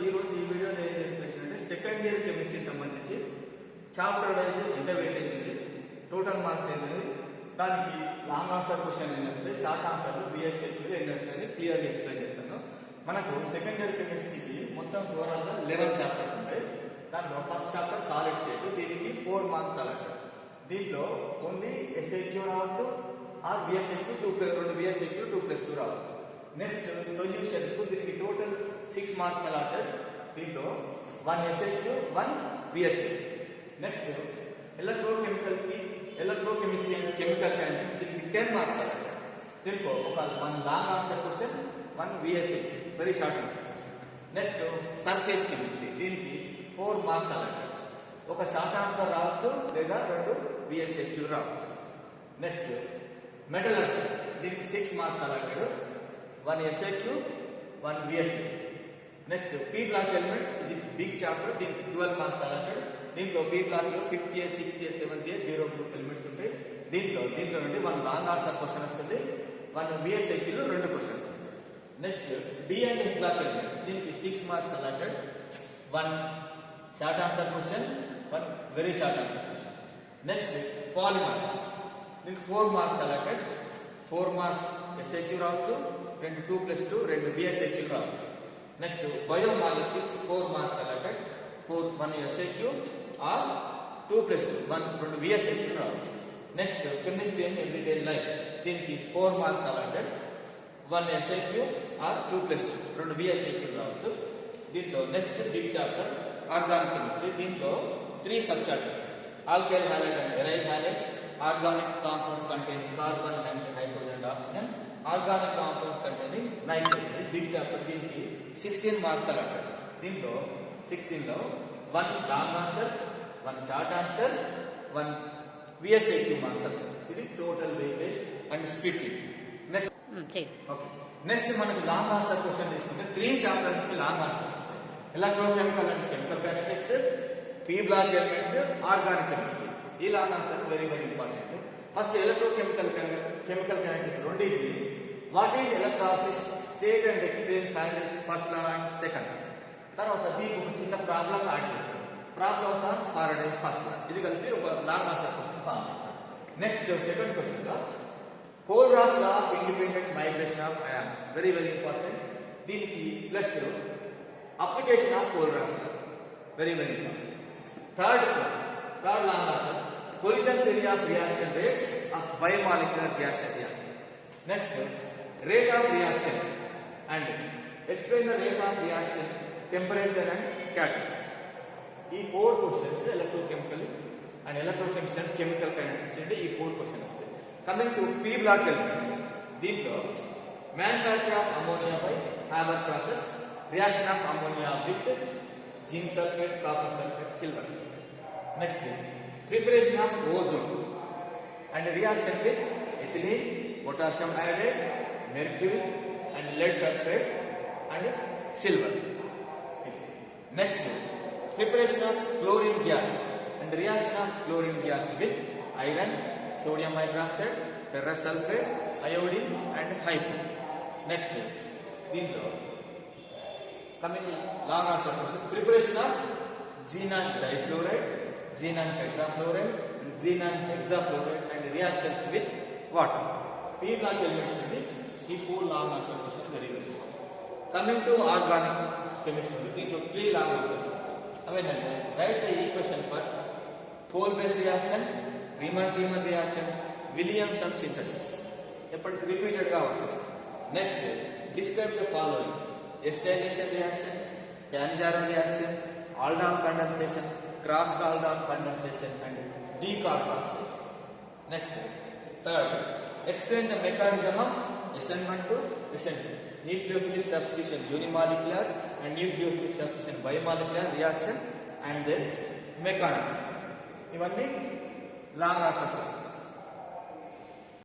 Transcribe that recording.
ఈరోజు ఈ వీడియోలో ఏం చెప్పేసిందంటే సెకండ్ ఇయర్ కెమిస్ట్రీ సంబంధించి చాప్టర్ వైజ్ ఎంత వెయిటేజ్ ఉంది, టోటల్ మార్క్స్ ఏంటి, దానికి లాంగ్ ఆన్సర్ క్వశ్చన్ ఎన్ని వస్తాయి, షార్ట్ ఆన్సర్లు బిఎస్ఎఫ్లు ఎన్ని వస్తాయని క్లియర్గా ఎక్స్ప్లెయిన్ చేస్తాను. మనకు సెకండ్ ఇయర్ కెమిస్ట్రీకి మొత్తం ఓవరాల్గా 11 చాప్టర్స్ ఉంటాయి. దాంట్లో ఫస్ట్ చాప్టర్ సాలిడ్ స్టేట్, దీనికి 4 మార్క్స్ అలాంటి. దీంట్లో ఓన్లీ ఎస్ఐక్యూ రావచ్చు, ఆర్ బిఎస్ఎఫ్కి 2 బిఎస్ఎఫ్లు 2+2 రావచ్చు. నెక్స్ట్ సొల్యూషన్స్ కు దీనికి టోటల్ 6 మార్క్స్ అలాటెడ్. దీంట్లో 1 ఎస్ఐక్యూ 1 BSF. Next electrochemistry and chemical kinetics, దీనికి 10 మార్క్స్ అలాటెడ్. దీంట్లో ఒక 1 long answer question, 1 BSF very short answer question. Next surface chemistry, దీనికి 4 మార్క్స్ అలాటెడ్. ఒక షార్ట్ ఆన్సర్ రావచ్చు లేదా 2 బిఎస్ఎఫ్లు రావచ్చు. నెక్స్ట్ మెటలర్జీ, దీనికి 6 marks allotted, 1 ఎస్ఐక్యూ 1 BSF. Next P block elements, ఇది బిగ్ చాప్టర్, దీనికి 12 మార్క్స్ అలాటెడ్. దీంట్లో పీ బ్లాక్ లో 5th year 6th year 7th year 0 group elements ఉంటాయి. దీంట్లో నుండి 1 లాంగ్ ఆన్సర్ క్వశ్చన్ వస్తుంది, 1 బిఎస్ఐక్యూలో 2 క్వశ్చన్స్ వస్తాయి. Next D and F block elements, దీనికి 6 marks allotted, 1 short answer question, 1 very short answer question. Next polymers, దీనికి 4 marks allotted, 4 marks ఎస్ఐక్యూ రావచ్చు, 2 2+2 2 VSAQ రావచ్చు. Next biomolecules 4 marks allotted, 1 SAQ or 2+2 2 VSAQ రావచ్చు. Next chemistry and everyday life, దీనికి 4 marks allotted, 1 SAQ or 2+2 2 VSAQ రావచ్చు. దీంట్లో next big chapter organic chemistry, దీంట్లో 3 sub chapters, alkyl halide and aryl halides, organic compounds containing carbon and hydrogen and oxygen, organic compounds containing nitrogen. Big chapter, దీనికి 16 marks allotted. దీంట్లో 16లో 1 long answer, 1 short answer, 1 VSAQ marks వస్తాయి. ఇది total weightage and split. Next okay, next మనకు long answer question తీసుకుంటే 3 chapter నుంచి long answer వస్తాయి. Electrochemical and chemical kinetics, p block elements, organic chemistry. ఈ long answer very important. First electrochemical chemical kinetics రెండింటిని, what is electrolysis, state and explain finals first law and second. తర్వాత దీనికి ఒక చిన్న problem add చేస్తాం, problems on Faraday first law. ఇది కలిపి ఒక లాంగ్ ఆన్సర్ క్వశ్చన్ ఫామ్ చేస్తాం. నెక్స్ట్ సెకండ్ క్వశ్చన్ గా Kohlrausch law of independent migration of ions, very important. దీనికి plus application of Kohlrausch law, very important. Third long answer collision theory of reaction rates of biomolecular gas reaction. Next, rate of reaction and explain the rate of reaction, temperature and catalyst. ఈ 4 questions electrochemical and electrochemistry and chemical kinetics అంటే ఈ 4 questions వస్తాయి. Coming to p block elements, దీంట్లో manufacture of ammonia by Haber process, reaction of ammonia with zinc sulphate, copper sulphate, silver. Next preparation of ozone and reaction with ethylene, potassium iodide, mercury and lead sulfate and silver. Next, preparation of chlorine gas and reaction of chlorine gas with iron, sodium hydroxide, ferrous sulfate, iodine and hypo. Next, దీంట్లో coming long answer question, preparation of xenon difluoride, xenon tetrafluoride, xenon hexafluoride and reactions with water. P block elements ఉంది. ఈ 4 long answer question very important. Coming to organic chemistry, దీంట్లో 3 long answers అవేంటంటే write the equation for Kolbe's reaction, Riemann reaction, Williamson synthesis. ఎప్పటికీ repeated గా వస్తుంది. Next describe the following: acetylation reaction, Cannizzaro reaction, aldol condensation, cross Kaldon condensation and decarboxylation. Next, third, explain the mechanism of SN1 to SN2, nucleophilic substitution unimolecular and nucleophilic substitution bimolecular reaction and their mechanism. ఇవన్నీ long answer questions.